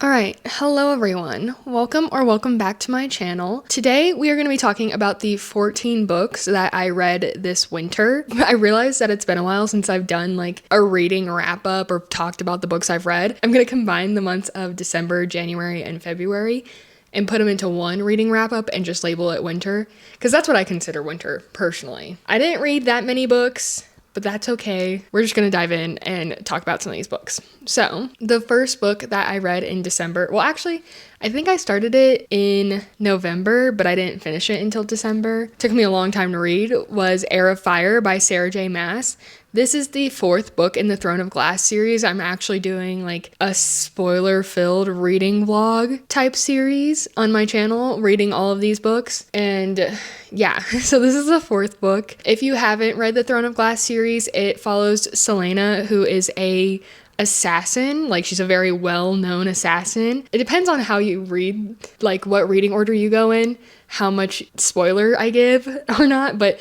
Alright, hello everyone. Welcome back to my channel. Today we are going to be talking about the 14 books that I read this winter. I realized that it's been a while since I've done like a reading wrap up or talked about the books I've read. I'm going to combine the months of December, January, and February and put them into one reading wrap up and just label it winter, because that's what I consider winter personally. I didn't read that many books, but that's okay. We're just gonna dive in and talk about some of these books. So the first book that I read in December, well, actually, I think I started it in November, but I didn't finish it until December. Took me a long time to read, was Heir of Fire by Sarah J. Maas. This is the fourth book in the Throne of Glass series. I'm actually doing like a spoiler-filled reading vlog type series on my channel, reading all of these books. And yeah, so this is the fourth book. If you haven't read the Throne of Glass series, it follows Celaena, who is a assassin. Like, she's a very well-known assassin. It depends on how you read, like what reading order you go in, how much spoiler I give or not, but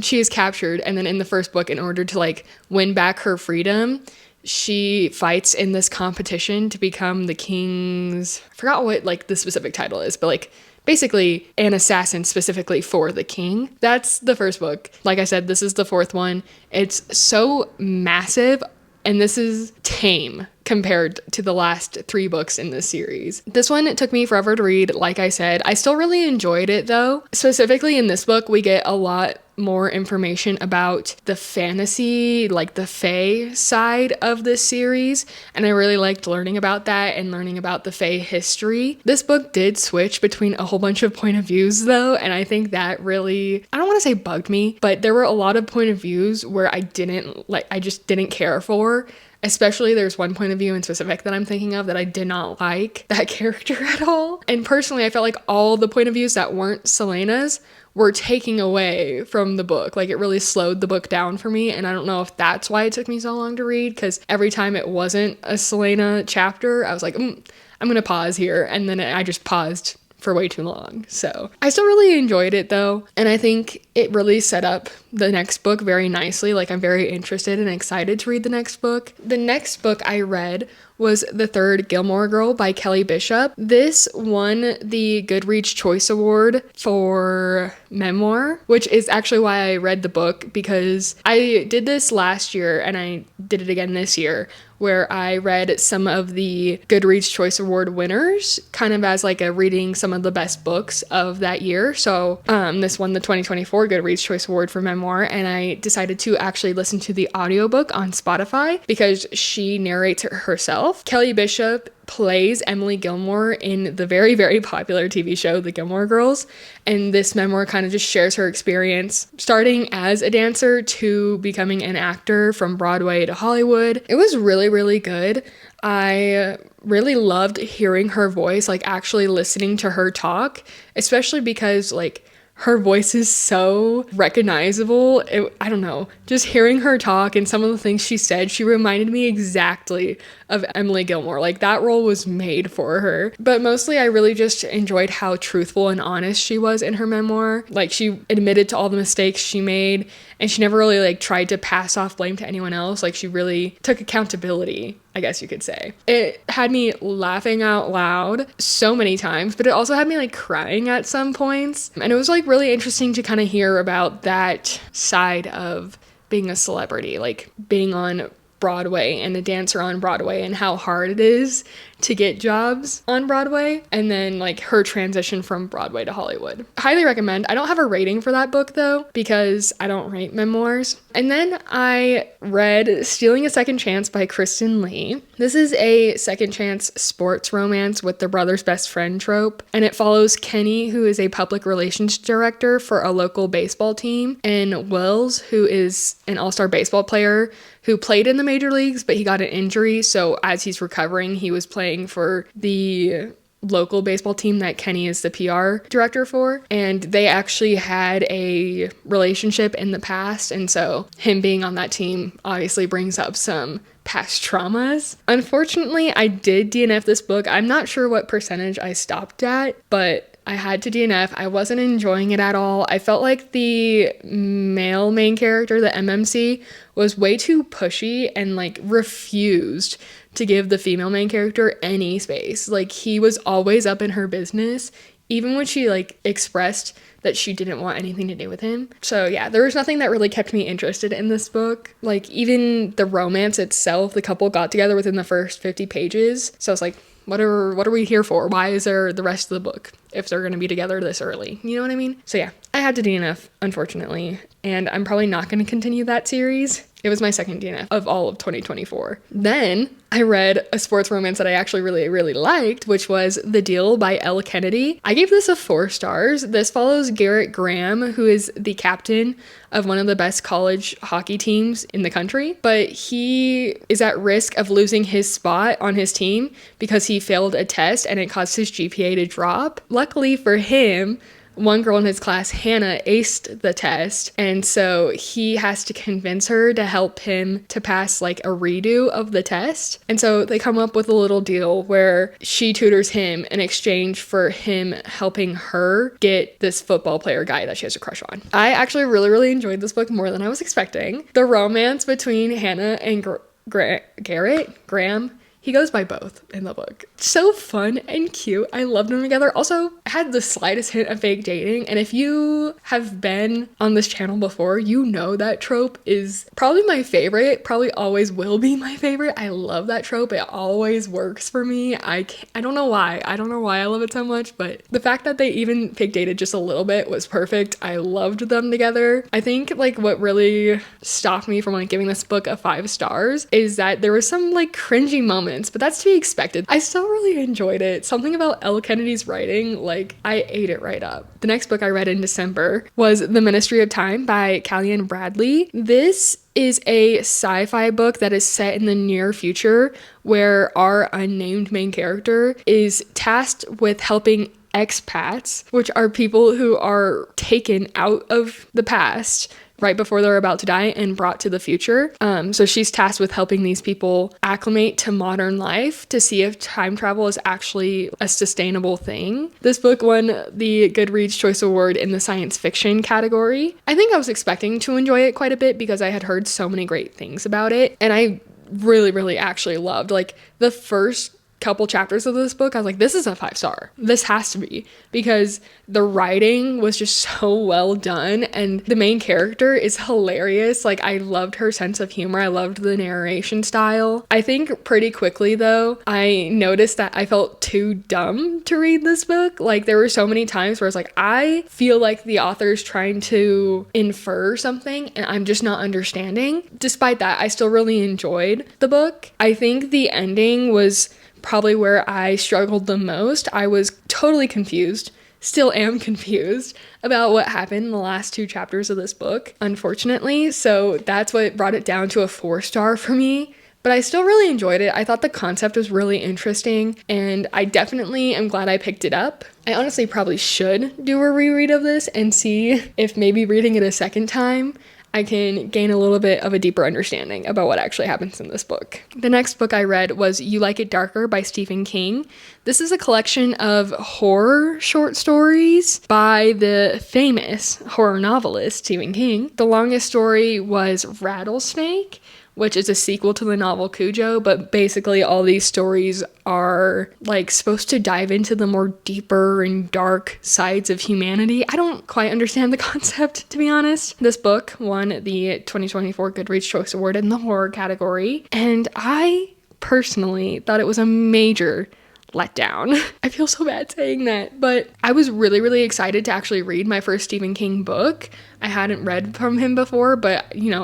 she is captured, and then in the first book, in order to like win back her freedom, she fights in this competition to become the king's, I forgot what like the specific title is, but like basically an assassin specifically for the king. That's the first book. Like I said, this is the fourth one. It's so massive, and this is tame compared to the last three books in this series. This one, it took me forever to read, like I said. I still really enjoyed it though. Specifically in this book, we get a lot more information about the fantasy, like the fae side of this series, and I really liked learning about that and learning about the fae history. This book did switch between a whole bunch of point of views though, and I think that really, I don't want to say bugged me, but there were a lot of point of views where I just didn't care for. Especially there's one point of view in specific that I'm thinking of that I did not like that character at all. And personally, I felt like all the point of views that weren't Celaena's were taking away from the book. Like, it really slowed the book down for me. And I don't know if that's why it took me so long to read, because every time it wasn't a Celaena chapter, I was like, I'm gonna pause here. And then I just paused for way too long. So I still really enjoyed it though, and I think it really set up the next book very nicely. Like, I'm very interested and excited to read the next book. The next book I read was The Third Gilmore Girl by Kelly Bishop. This won the Goodreads Choice Award for memoir, which is actually why I read the book, because I did this last year and I did it again this year, where I read some of the Goodreads Choice Award winners, kind of as like a reading some of the best books of that year. So this won the 2024 Goodreads Choice Award for memoir, and I decided to actually listen to the audiobook on Spotify because she narrates it herself. Kelly Bishop plays Emily Gilmore in the very, very popular TV show, The Gilmore Girls. And this memoir kind of just shares her experience starting as a dancer to becoming an actor from Broadway to Hollywood. It was really, really good. I really loved hearing her voice, like actually listening to her talk, especially because like her voice is so recognizable. I don't know, just hearing her talk and some of the things she said, she reminded me exactly of Emily Gilmore. Like, that role was made for her. But mostly I really just enjoyed how truthful and honest she was in her memoir. Like, she admitted to all the mistakes she made, and she never really like tried to pass off blame to anyone else. Like, she really took accountability, I guess you could say. It had me laughing out loud so many times, but it also had me like crying at some points. And it was like really interesting to kind of hear about that side of being a celebrity, like being on Broadway and a dancer on Broadway, and how hard it is to get jobs on Broadway, and then like her transition from Broadway to Hollywood. Highly recommend. I don't have a rating for that book though, because I don't rate memoirs. And then I read Stealing a Second Chance by Kristen Lee. This is a second chance sports romance with the brother's best friend trope, and it follows Kenny, who is a public relations director for a local baseball team, and Wells, who is an all-star baseball player who played in the major leagues, but he got an injury, so as he's recovering, he was playing for the local baseball team that Kenny is the PR director for, and they actually had a relationship in the past, and so him being on that team obviously brings up some past traumas. Unfortunately, I did DNF this book. I'm not sure what percentage I stopped at, but I had to DNF. I wasn't enjoying it at all. I felt like the male main character, the MMC, was way too pushy and like refused to give the female main character any space. Like, he was always up in her business, even when she like expressed that she didn't want anything to do with him. So yeah, there was nothing that really kept me interested in this book. Like, even the romance itself, the couple got together within the first 50 pages. So I was like, what are we here for? Why is there the rest of the book if they're going to be together this early? You know what I mean? So yeah, I had to DNF, unfortunately, and I'm probably not going to continue that series. It was my second DNF of all of 2024. Then I read a sports romance that I actually really, really liked, which was The Deal by Elle Kennedy. I gave this a 4 stars. This follows Garrett Graham, who is the captain of one of the best college hockey teams in the country, but he is at risk of losing his spot on his team because he failed a test and it caused his GPA to drop. Luckily for him, one girl in his class, Hannah, aced the test, and so he has to convince her to help him to pass like a redo of the test. And so they come up with a little deal where she tutors him in exchange for him helping her get this football player guy that she has a crush on. I actually really, really enjoyed this book more than I was expecting. The romance between Hannah and Garrett Graham, he goes by both in the book. So fun and cute. I loved them together. Also, had the slightest hint of fake dating. And if you have been on this channel before, you know that trope is probably my favorite. Probably always will be my favorite. I love that trope. It always works for me. I don't know why. I don't know why I love it so much, but the fact that they even fake dated just a little bit was perfect. I loved them together. I think like what really stopped me from like giving this book a 5 stars is that there was some like cringy moments, but that's to be expected. I still really enjoyed it. Something about Elle Kennedy's writing, like, I ate it right up. The next book I read in December was The Ministry of Time by Callian Bradley. This is a sci-fi book that is set in the near future where our unnamed main character is tasked with helping expats, which are people who are taken out of the past right before they're about to die and brought to the future. So she's tasked with helping these people acclimate to modern life to see if time travel is actually a sustainable thing. This book won the Goodreads Choice Award in the science fiction category. I think I was expecting to enjoy it quite a bit because I had heard so many great things about it, and I really, really actually loved like the first couple chapters of this book. I was like, this is a 5 star. This has to be, because the writing was just so well done and the main character is hilarious. Like, I loved her sense of humor. I loved the narration style. I think pretty quickly though, I noticed that I felt too dumb to read this book. Like, there were so many times where I was like, I feel like the author's trying to infer something and I'm just not understanding. Despite that, I still really enjoyed the book. I think the ending was probably where I struggled the most. I was totally confused, still am confused about what happened in the last 2 chapters of this book, unfortunately. So that's what brought it down to a 4 star for me. But I still really enjoyed it. I thought the concept was really interesting, and I definitely am glad I picked it up. I honestly probably should do a reread of this and see if maybe reading it a second time I can gain a little bit of a deeper understanding about what actually happens in this book. The next book I read was You Like It Darker by Stephen King. This is a collection of horror short stories by the famous horror novelist Stephen King. The longest story was Rattlesnake, which is a sequel to the novel Cujo, but basically all these stories are like supposed to dive into the more deeper and dark sides of humanity. I don't quite understand the concept, to be honest. This book won the 2024 Goodreads Choice Award in the horror category, and I personally thought it was a major letdown. I feel so bad saying that, but I was really, really excited to actually read my first Stephen King book. I hadn't read from him before, but you know,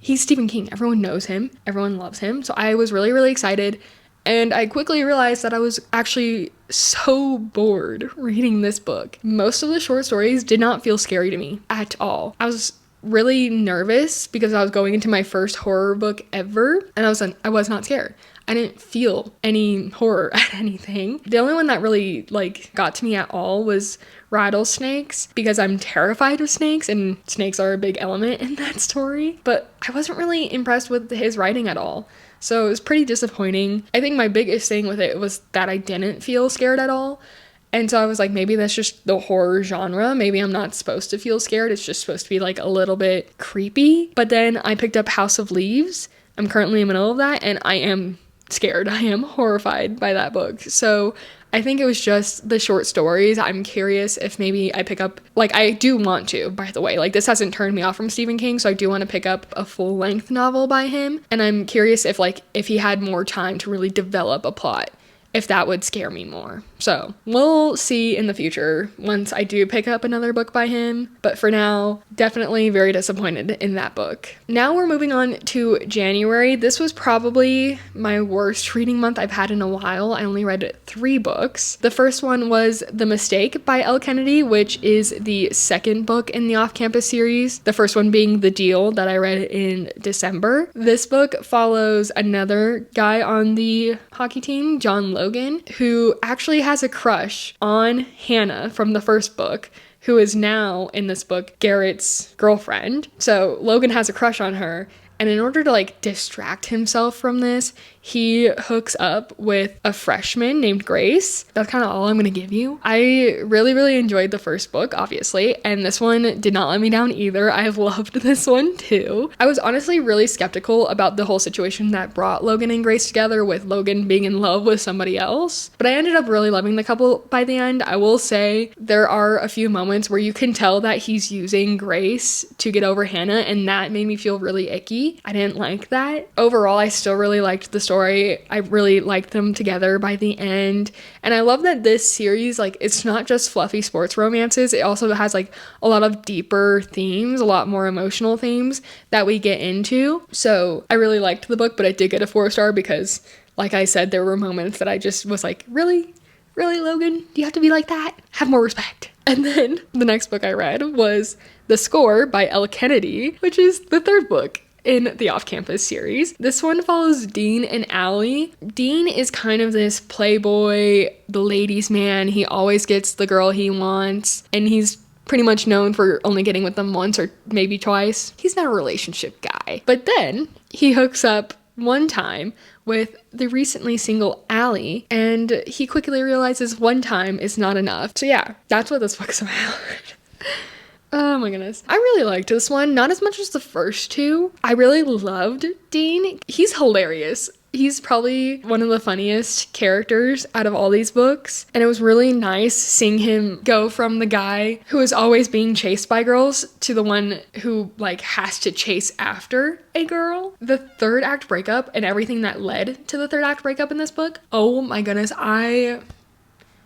he's Stephen King. Everyone knows him. Everyone loves him. So I was really, really excited. And I quickly realized that I was actually so bored reading this book. Most of the short stories did not feel scary to me at all. I was really nervous because I was going into my first horror book ever, and I was not scared. I didn't feel any horror at anything. The only one that really got to me at all was Rattlesnakes, because I'm terrified of snakes and snakes are a big element in that story, but I wasn't really impressed with his writing at all. So it was pretty disappointing. I think my biggest thing with it was that I didn't feel scared at all. And so I was like, maybe that's just the horror genre. Maybe I'm not supposed to feel scared. It's just supposed to be like a little bit creepy. But then I picked up House of Leaves. I'm currently in the middle of that, and I am scared. I am horrified by that book. So I think it was just the short stories. I'm curious if maybe I pick up, like, I do want to, by the way, like, this hasn't turned me off from Stephen King, so I do want to pick up a full-length novel by him. And I'm curious if, like, if he had more time to really develop a plot, if that would scare me more. So we'll see in the future once I do pick up another book by him. But for now, definitely very disappointed in that book. Now we're moving on to January. This was probably my worst reading month I've had in a while. I only read 3 books. The first one was The Mistake by Elle Kennedy, which is the second book in the Off-Campus series. The first one being The Deal that I read in December. This book follows another guy on the hockey team, John Logan, who actually has a crush on Hannah from the first book, who is now, in this book, Garrett's girlfriend. So Logan has a crush on her, and in order to like distract himself from this, he hooks up with a freshman named Grace. That's kind of all I'm going to give you. I really, really enjoyed the first book, obviously, and this one did not let me down either. I loved this one too. I was honestly really skeptical about the whole situation that brought Logan and Grace together, with Logan being in love with somebody else, but I ended up really loving the couple by the end. I will say there are a few moments where you can tell that he's using Grace to get over Hannah, and that made me feel really icky. I didn't like that. Overall, I still really liked the story. I really liked them together by the end. And I love that this series, like, it's not just fluffy sports romances. It also has like a lot of deeper themes, a lot more emotional themes that we get into. So I really liked the book, but I did get a 4-star because, like I said, there were moments that I just was like, really, Logan? Do you have to be like that? Have more respect. And then the next book I read was The Score by Elle Kennedy, which is the third book in the Off-Campus series. This one follows Dean and Allie. Dean is kind of this playboy, the ladies' man. He always gets the girl he wants, and he's pretty much known for only getting with them once or maybe twice. He's not a relationship guy. But then he hooks up one time with the recently single Allie, and he quickly realizes one time is not enough. So yeah, that's what this book's about. Oh my goodness. I really liked this one, not as much as the first two. I really loved Dean. He's hilarious. He's probably one of the funniest characters out of all these books, and it was really nice seeing him go from the guy who is always being chased by girls to the one who like has to chase after a girl. The third act breakup and everything that led to the third act breakup in this book, oh my goodness, I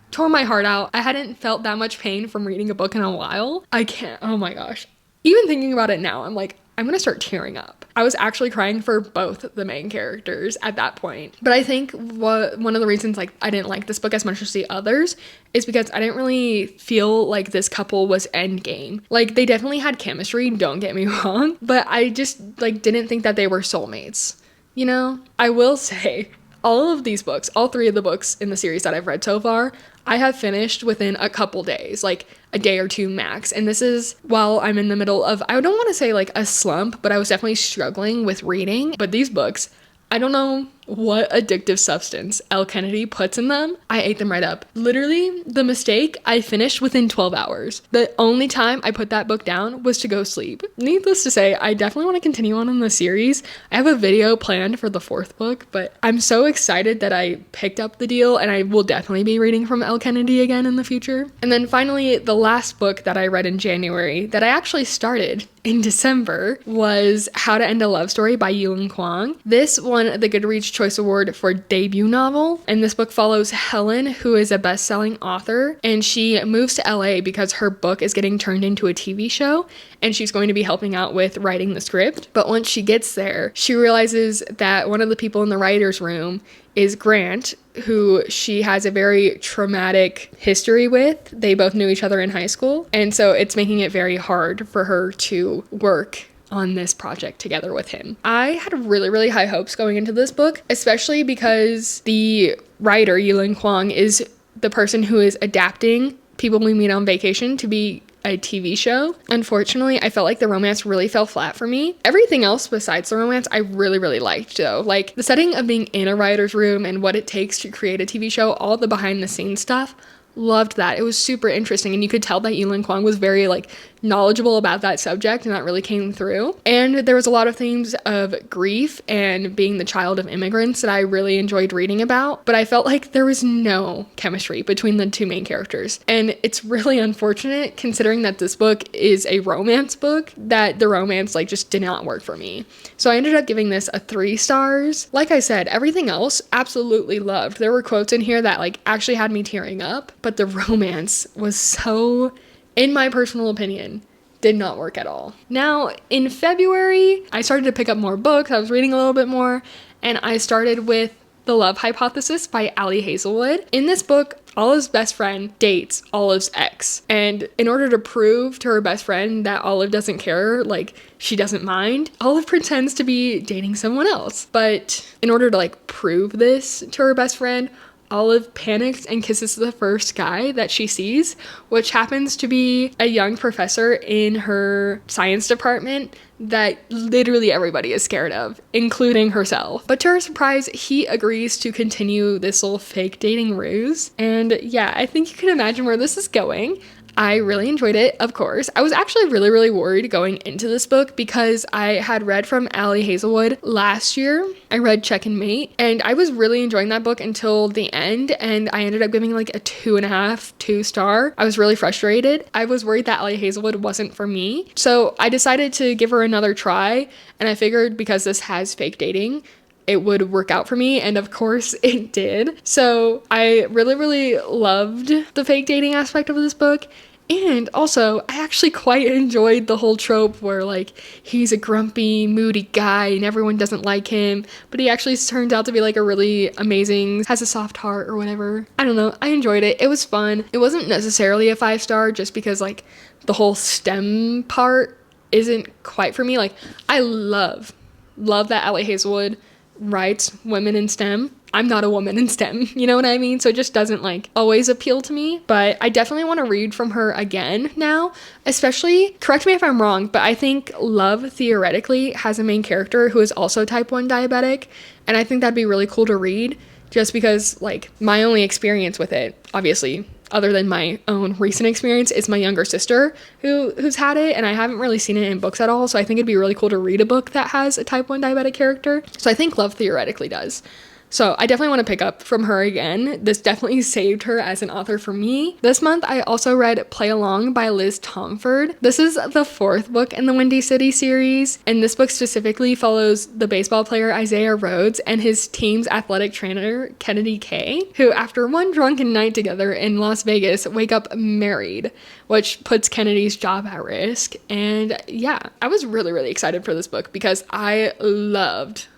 tore my heart out. I hadn't felt that much pain from reading a book in a while. I can't, oh my gosh. Even thinking about it now, I'm like, I'm gonna start tearing up. I was actually crying for both the main characters at that point. But I think one of the reasons like I didn't like this book as much as the others is because I didn't really feel like this couple was endgame. Like, they definitely had chemistry, don't get me wrong, but I just like didn't think that they were soulmates, you know? I will say, all of these books, all 3 of the books in the series that I've read so far, I have finished within a couple days, like a day or 2 max. And this is while I'm in the middle of, I don't want to say like a slump, but I was definitely struggling with reading. But these books, I don't know what addictive substance Elle Kennedy puts in them. I ate them right up. Literally, The Mistake, I finished within 12 hours. The only time I put that book down was to go sleep. Needless to say, I definitely want to continue on in the series. I have a video planned for the 4th book, but I'm so excited that I picked up The Deal, and I will definitely be reading from Elle Kennedy again in the future. And then finally, the last book that I read in January that I actually started in December was How to End a Love Story by Yulin Kwang. This won the Goodreads Choice Award for debut novel, and this book follows Helen, who is a best-selling author, and she moves to LA because her book is getting turned into a TV show, and she's going to be helping out with writing the script. But once she gets there, she realizes that one of the people in the writer's room is Grant, who she has a very traumatic history with. They both knew each other in high school, and so it's making it very hard for her to work on this project together with him. I had really, really high hopes going into this book, especially because the writer, Yulin Kwang, is the person who is adapting People We Meet on Vacation to be a TV show. Unfortunately, I felt like the romance really fell flat for me. Everything else besides the romance I really, really liked though. Like the setting of being in a writer's room and what it takes to create a TV show, all the behind the scenes stuff Loved that. It was super interesting, and you could tell that Yulin Kwang was very like knowledgeable about that subject, and that really came through. And there was a lot of themes of grief and being the child of immigrants that I really enjoyed reading about, but I felt like there was no chemistry between the two main characters. And it's really unfortunate considering that this book is a romance book, that the romance like just did not work for me. So I ended up giving this a 3 stars. Like I said, everything else absolutely loved. There were quotes in here that like actually had me tearing up, but the romance was so, in my personal opinion, did not work at all. Now, in February, I started to pick up more books. I was reading a little bit more, and I started with The Love Hypothesis by Ali Hazelwood. In this book, Olive's best friend dates Olive's ex. And in order to prove to her best friend that Olive doesn't care, like she doesn't mind, Olive pretends to be dating someone else. But in order to like prove this to her best friend, Olive panics and kisses the first guy that she sees, which happens to be a young professor in her science department that literally everybody is scared of, including herself. But to her surprise, he agrees to continue this little fake dating ruse. And yeah, I think you can imagine where this is going. I really enjoyed it, of course. I was actually really, really worried going into this book because I had read from Ali Hazelwood last year. I read Check and Mate, and I was really enjoying that book until the end, and I ended up giving like a 2.5, 2 star. I was really frustrated. I was worried that Ali Hazelwood wasn't for me. So I decided to give her another try, and I figured because this has fake dating, it would work out for me, and of course it did. So I really, really loved the fake dating aspect of this book. And also, I actually quite enjoyed the whole trope where, like, he's a grumpy, moody guy and everyone doesn't like him, but he actually turns out to be, like, a really amazing, has a soft heart or whatever. I don't know. I enjoyed it. It was fun. It wasn't necessarily a 5 star just because, like, the whole STEM part isn't quite for me. Like, I love that Ali Hazelwood writes women in STEM. I'm not a woman in STEM, you know what I mean? So it just doesn't like always appeal to me, but I definitely want to read from her again now, especially, correct me if I'm wrong, but I think Love theoretically has a main character who is also type 1 diabetic, and I think that'd be really cool to read just because like my only experience with it, obviously, other than my own recent experience, is my younger sister who's had it, and I haven't really seen it in books at all, so I think it'd be really cool to read a book that has a type 1 diabetic character. So I think Love theoretically does. So I definitely want to pick up from her again. This definitely saved her as an author for me. This month, I also read Play Along by Liz Tomford. This is the 4th book in the Windy City series, and this book specifically follows the baseball player Isaiah Rhodes and his team's athletic trainer, Kennedy Kay, who after one drunken night together in Las Vegas, wake up married, which puts Kennedy's job at risk. And yeah, I was really, really excited for this book because I loved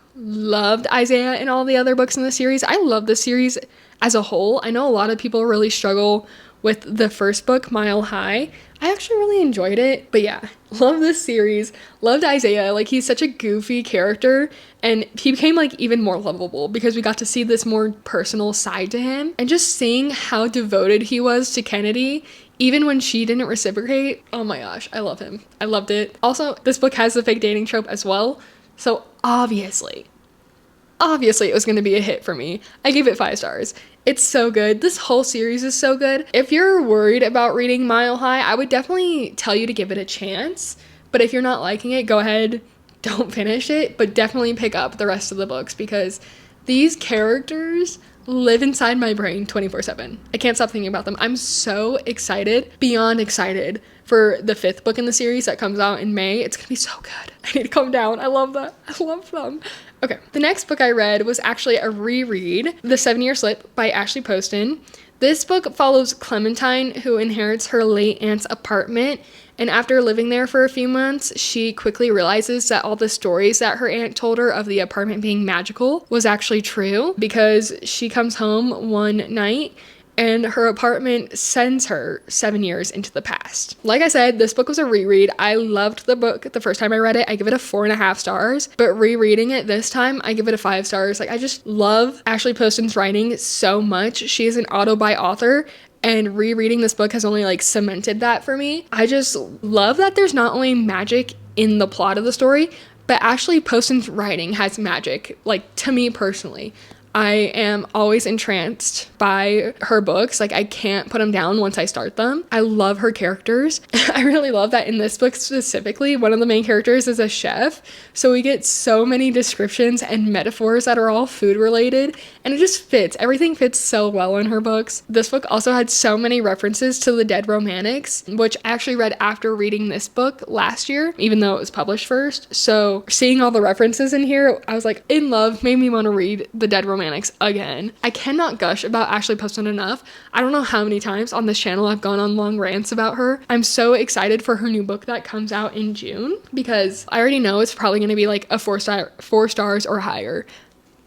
Isaiah and all the other books in the series. I love this series as a whole. I know a lot of people really struggle with the first book, Mile High. I actually really enjoyed it, but yeah, love this series. Loved Isaiah. Like, he's such a goofy character, and he became like even more lovable because we got to see this more personal side to him, and just seeing how devoted he was to Kennedy even when she didn't reciprocate. Oh my gosh, I love him. I loved it. Also, this book has the fake dating trope as well. So obviously it was going to be a hit for me. I gave it 5 stars. It's so good. This whole series is so good. If you're worried about reading Mile High, I would definitely tell you to give it a chance. But if you're not liking it, go ahead, don't finish it, but definitely pick up the rest of the books because these characters live inside my brain 24/7. I can't stop thinking about them. I'm so excited, beyond excited, for the 5th book in the series that comes out in May. It's gonna be so good. I need to calm down. I love that. I love them. Okay, the next book I read was actually a reread, The 7-Year Slip by Ashley Poston. This book follows Clementine, who inherits her late aunt's apartment, and after living there for a few months, she quickly realizes that all the stories that her aunt told her of the apartment being magical was actually true, because she comes home one night and her apartment sends her 7 years into the past. Like I said, this book was a reread. I loved the book the first time I read it. I give it a 4.5 stars, but rereading it this time, I give it a 5 stars. Like, I just love Ashley Poston's writing so much. She is an auto-buy author, and rereading this book has only like cemented that for me. I just love that there's not only magic in the plot of the story, but Ashley Poston's writing has magic, like, to me personally. I am always entranced by her books. Like, I can't put them down once I start them. I love her characters. I really love that in this book specifically, one of the main characters is a chef. So we get so many descriptions and metaphors that are all food related, and it just fits. Everything fits so well in her books. This book also had so many references to the Dead Romantics, which I actually read after reading this book last year, even though it was published first. So seeing all the references in here, I was like in love, made me want to read the Dead Romantics again. I cannot gush about Ashley Poston enough. I don't know how many times on this channel I've gone on long rants about her. I'm so excited for her new book that comes out in June because I already know it's probably going to be like a 4 stars or higher.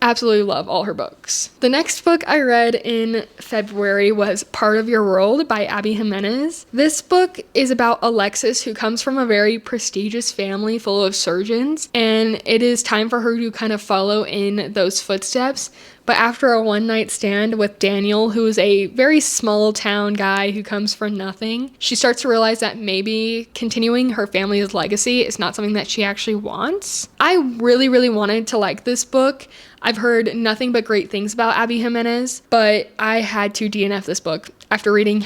Absolutely love all her books. The next book I read in February was Part of Your World by Abby Jimenez. This book is about Alexis, who comes from a very prestigious family full of surgeons, and it is time for her to kind of follow in those footsteps. But after a one-night stand with Daniel, who is a very small town guy who comes from nothing, she starts to realize that maybe continuing her family's legacy is not something that she actually wants. I really, really wanted to like this book. I've heard nothing but great things about Abby Jimenez, but I had to DNF this book after reading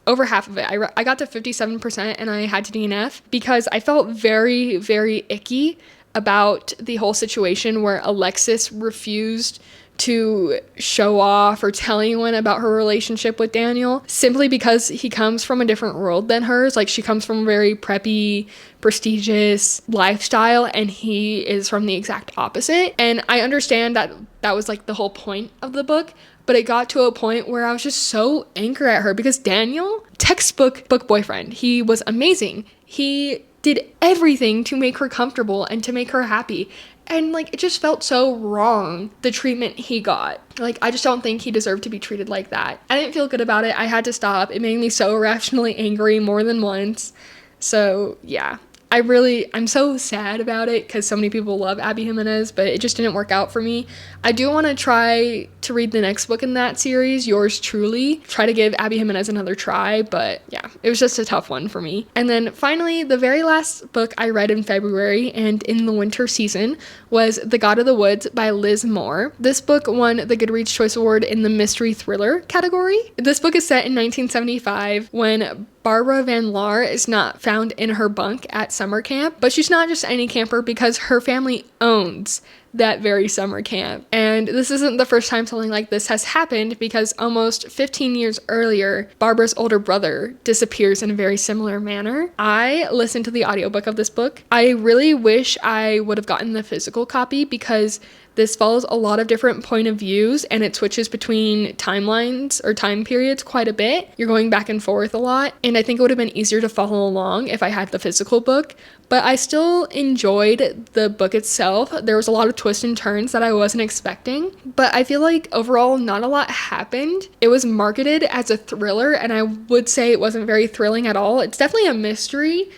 over half of it. I got to 57% and I had to DNF because I felt very, very icky about the whole situation where Alexis refused to show off or tell anyone about her relationship with Daniel simply because he comes from a different world than hers. Like, she comes from a very preppy, prestigious lifestyle and he is from the exact opposite. And I understand that that was like the whole point of the book, but it got to a point where I was just so angry at her because Daniel, textbook book boyfriend, he was amazing. He did everything to make her comfortable and to make her happy. And like, it just felt so wrong, the treatment he got. Like, I just don't think he deserved to be treated like that. I didn't feel good about it. I had to stop. It made me so irrationally angry more than once. So yeah, I'm so sad about it because so many people love Abby Jimenez, but it just didn't work out for me. I do want to try to read the next book in that series, Yours Truly. Try to give Abby Jimenez another try, but yeah, it was just a tough one for me. And then finally, the very last book I read in February and in the winter season was The God of the Woods by Liz Moore. This book won the Goodreads Choice Award in the mystery thriller category. This book is set in 1975 when Barbara Van Laar is not found in her bunk at summer camp, but she's not just any camper because her family owns that very summer camp. And this isn't the first time something like this has happened because almost 15 years earlier, Barbara's older brother disappears in a very similar manner. I listened to the audiobook of this book. I really wish I would have gotten the physical copy because this follows a lot of different point of views and it switches between timelines or time periods quite a bit. You're going back and forth a lot, and I think it would have been easier to follow along if I had the physical book, but I still enjoyed the book itself. There was a lot of twists and turns that I wasn't expecting, but I feel like overall not a lot happened. It was marketed as a thriller, and I would say it wasn't very thrilling at all. It's definitely a mystery,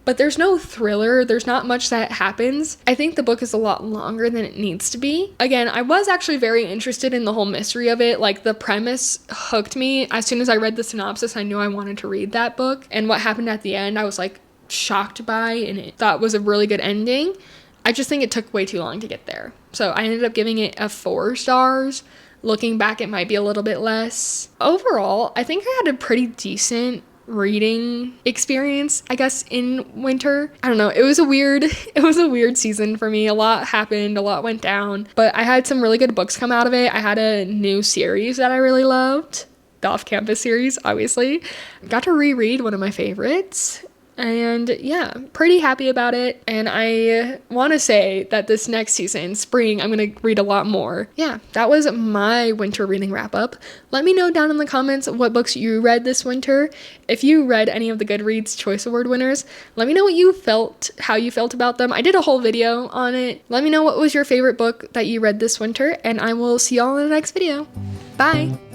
but there's no thriller. There's not much that happens. I think the book is a lot longer than it needs to be. Again, I was actually very interested in the whole mystery of it. Like, the premise hooked me. As soon as I read the synopsis, I knew I wanted to read that book. And what happened at the end, I was like shocked by, and it thought was a really good ending. I just think it took way too long to get there. So I ended up giving it a 4 stars. Looking back, it might be a little bit less. Overall, I think I had a pretty decent reading experience, I guess, in winter. I don't know, it was a weird season for me. A lot happened, a lot went down, but I had some really good books come out of it. I had a new series that I really loved, the Off-Campus series, obviously. Got to reread one of my favorites. And yeah, pretty happy about it. And I want to say that this next season, spring, I'm going to read a lot more. Yeah, that was my winter reading wrap up. Let me know down in the comments what books you read this winter. If you read any of the Goodreads Choice Award winners, let me know what you felt, how you felt about them. I did a whole video on it. Let me know what was your favorite book that you read this winter, and I will see y'all in the next video. Bye!